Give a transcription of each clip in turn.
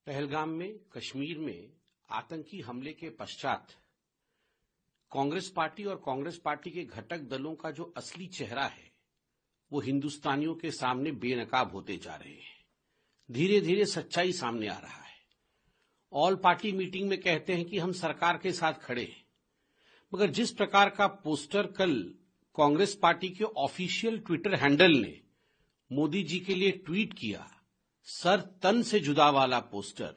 पहलगाम में कश्मीर में आतंकी हमले के पश्चात कांग्रेस पार्टी और कांग्रेस पार्टी के घटक दलों का जो असली चेहरा है वो हिंदुस्तानियों के सामने बेनकाब होते जा रहे हैं। धीरे धीरे सच्चाई सामने आ रहा है। ऑल पार्टी मीटिंग में कहते हैं कि हम सरकार के साथ खड़े हैं, मगर जिस प्रकार का पोस्टर कल कांग्रेस पार्टी के ऑफिशियल ट्विटर हैंडल ने मोदी जी के लिए ट्वीट किया, सर तन से जुदा वाला पोस्टर,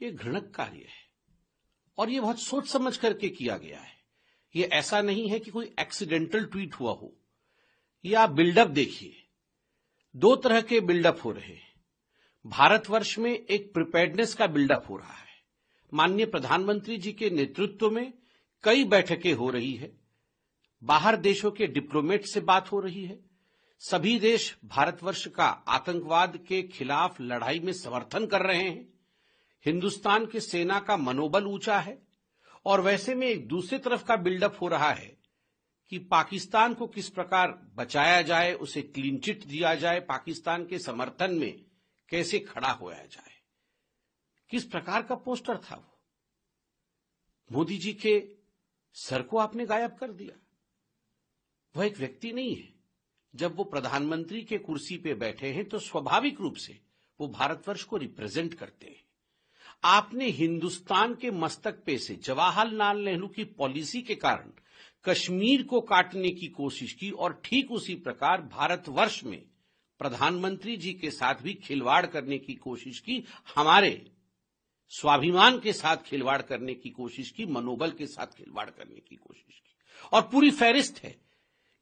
ये घृणक कार्य है और ये बहुत सोच समझ करके किया गया है। ये ऐसा नहीं है कि कोई एक्सीडेंटल ट्वीट हुआ हो। ये आप बिल्डअप देखिए, दो तरह के बिल्डअप हो रहे हैं। भारतवर्ष में एक प्रिपेयर्डनेस का बिल्डअप हो रहा है। माननीय प्रधानमंत्री जी के नेतृत्व में कई बैठकें हो रही है, बाहर देशों के डिप्लोमेट से बात हो रही है। सभी देश भारतवर्ष का आतंकवाद के खिलाफ लड़ाई में समर्थन कर रहे हैं। हिंदुस्तान की सेना का मनोबल ऊंचा है और वैसे में एक दूसरी तरफ का बिल्डअप हो रहा है कि पाकिस्तान को किस प्रकार बचाया जाए, उसे क्लीन चिट दिया जाए, पाकिस्तान के समर्थन में कैसे खड़ा होया जाए। किस प्रकार का पोस्टर था वो? मोदी जी के सर को आपने गायब कर दिया। वह एक व्यक्ति नहीं है। जब वो प्रधानमंत्री के कुर्सी पे बैठे हैं तो स्वाभाविक रूप से वो भारतवर्ष को रिप्रेजेंट करते हैं। आपने हिंदुस्तान के मस्तक पे से जवाहरलाल नेहरू की पॉलिसी के कारण कश्मीर को काटने की कोशिश की और ठीक उसी प्रकार भारतवर्ष में प्रधानमंत्री जी के साथ भी खिलवाड़ करने की कोशिश की, हमारे स्वाभिमान के साथ खिलवाड़ करने की कोशिश की, मनोबल के साथ खिलवाड़ करने की कोशिश की। और पूरी फहरिस्त है।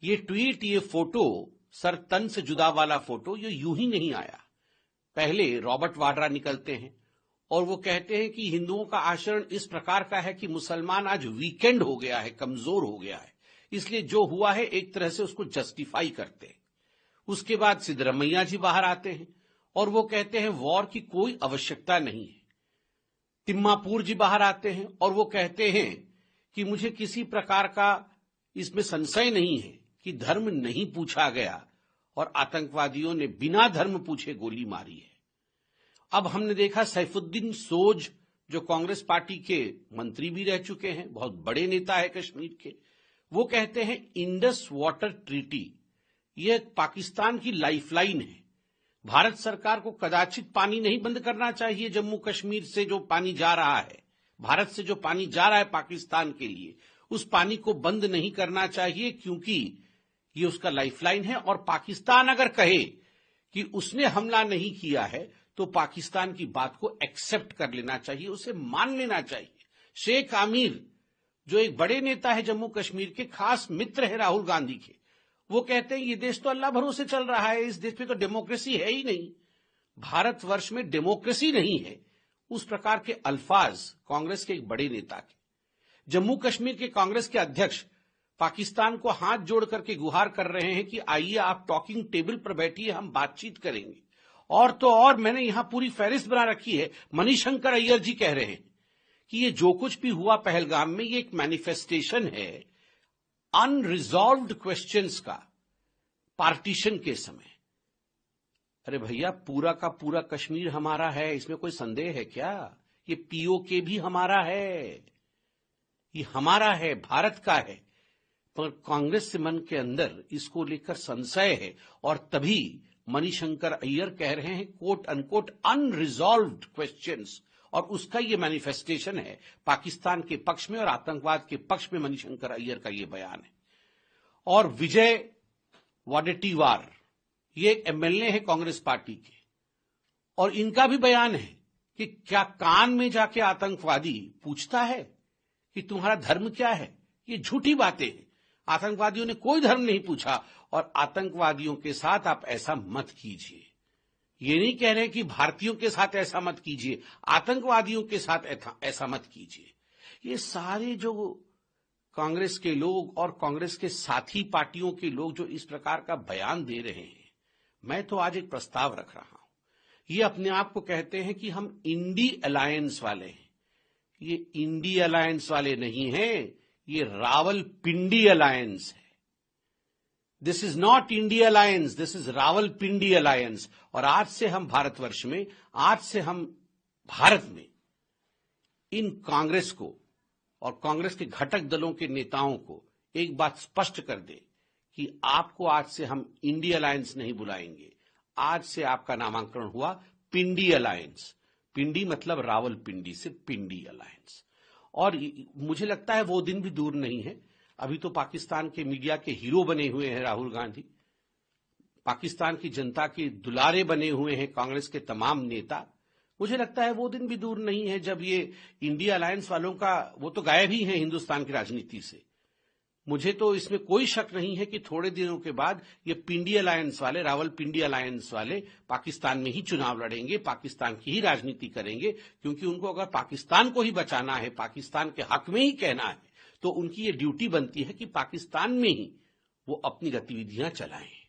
ये ट्वीट, ये फोटो, सर तन से जुदा वाला फोटो, ये यूं ही नहीं आया। पहले रॉबर्ट वाड्रा निकलते हैं और वो कहते हैं कि हिंदुओं का आचरण इस प्रकार का है कि मुसलमान आज वीकेंड हो गया है, कमजोर हो गया है, इसलिए जो हुआ है एक तरह से उसको जस्टिफाई करते हैं। उसके बाद सिद्धरमैया जी बाहर आते हैं और वो कहते हैं वॉर की कोई आवश्यकता नहीं है। तिम्मापुर जी बाहर आते हैं और वो कहते हैं कि मुझे किसी प्रकार का इसमें संशय नहीं है कि धर्म नहीं पूछा गया और आतंकवादियों ने बिना धर्म पूछे गोली मारी है। अब हमने देखा सैफुद्दीन सोज, जो कांग्रेस पार्टी के मंत्री भी रह चुके हैं, बहुत बड़े नेता है कश्मीर के, वो कहते हैं इंडस वाटर ट्रीटी यह पाकिस्तान की लाइफलाइन है। भारत सरकार को कदाचित पानी नहीं बंद करना चाहिए। जम्मू कश्मीर से जो पानी जा रहा है, भारत से जो पानी जा रहा है पाकिस्तान के लिए, उस पानी को बंद नहीं करना चाहिए क्योंकि ये उसका लाइफलाइन है। और पाकिस्तान अगर कहे कि उसने हमला नहीं किया है तो पाकिस्तान की बात को एक्सेप्ट कर लेना चाहिए, उसे मान लेना चाहिए। शेख आमिर, जो एक बड़े नेता है जम्मू कश्मीर के, खास मित्र है राहुल गांधी के, वो कहते हैं ये देश तो अल्लाह भरोसे चल रहा है, इस देश में तो डेमोक्रेसी है ही नहीं, भारतवर्ष में डेमोक्रेसी नहीं है। उस प्रकार के अल्फाज कांग्रेस के एक बड़े नेता के। जम्मू कश्मीर के कांग्रेस के अध्यक्ष पाकिस्तान को हाथ जोड़ करके गुहार कर रहे हैं कि आइए आप टॉकिंग टेबल पर बैठिए, हम बातचीत करेंगे। और तो और मैंने यहां पूरी फहरिस्त बना रखी है। मणिशंकर अय्यर जी कह रहे हैं कि ये जो कुछ भी हुआ पहलगाम में, ये एक मैनिफेस्टेशन है अनरिजॉल्व्ड क्वेश्चंस का, पार्टीशन के समय। अरे भैया, पूरा का पूरा कश्मीर हमारा है, इसमें कोई संदेह है क्या? ये पीओके भी हमारा है, ये हमारा है, भारत का है। पर कांग्रेस मन के अंदर इसको लेकर संशय है और तभी मणिशंकर अय्यर कह रहे हैं कोट अनकोट अनरिजॉल्व्ड क्वेश्चंस, और उसका ये मैनिफेस्टेशन है पाकिस्तान के पक्ष में और आतंकवाद के पक्ष में। मणिशंकर अय्यर का ये बयान है। और विजय वडेट्टीवार, ये एक एमएलए है कांग्रेस पार्टी के, और इनका भी बयान है कि क्या कान में जाके आतंकवादी पूछता है कि तुम्हारा धर्म क्या है? ये झूठी बातें हैं। आतंकवादियों ने कोई धर्म नहीं पूछा और आतंकवादियों के साथ आप ऐसा मत कीजिए। ये नहीं कह रहे कि भारतीयों के साथ ऐसा मत कीजिए, आतंकवादियों के साथ ऐसा मत कीजिए। ये सारे जो कांग्रेस के लोग और कांग्रेस के साथी पार्टियों के लोग जो इस प्रकार का बयान दे रहे हैं, मैं तो आज एक प्रस्ताव रख रहा हूं। ये अपने आप को कहते हैं कि हम इंडी अलायंस वाले हैं। ये इंडी अलायंस वाले नहीं हैं, ये रावलपिंडी अलायंस है। This is not India alliance, this is Rawalpindi alliance. और आज से हम भारतवर्ष में, आज से हम भारत में इन कांग्रेस को और कांग्रेस के घटक दलों के नेताओं को एक बात स्पष्ट कर दे कि आपको आज से हम इंडिया अलायंस नहीं बुलाएंगे, आज से आपका नामांकन हुआ पिंडी अलायंस। पिंडी मतलब रावलपिंडी से पिंडी अलायंस। और मुझे लगता है वो दिन भी दूर नहीं है। अभी तो पाकिस्तान के मीडिया के हीरो बने हुए हैं राहुल गांधी, पाकिस्तान की जनता के दुलारे बने हुए हैं कांग्रेस के तमाम नेता। मुझे लगता है वो दिन भी दूर नहीं है जब ये इंडिया अलायंस वालों का, वो तो गायब ही है हिंदुस्तान की राजनीति से। मुझे तो इसमें कोई शक नहीं है कि थोड़े दिनों के बाद ये पिंडी अलायंस वाले, रावलपिंडी अलायंस वाले पाकिस्तान में ही चुनाव लड़ेंगे, पाकिस्तान की ही राजनीति करेंगे, क्योंकि उनको अगर पाकिस्तान को ही बचाना है, पाकिस्तान के हक में ही कहना है, तो उनकी ये ड्यूटी बनती है कि पाकिस्तान में ही वो अपनी गतिविधियां चलाएं।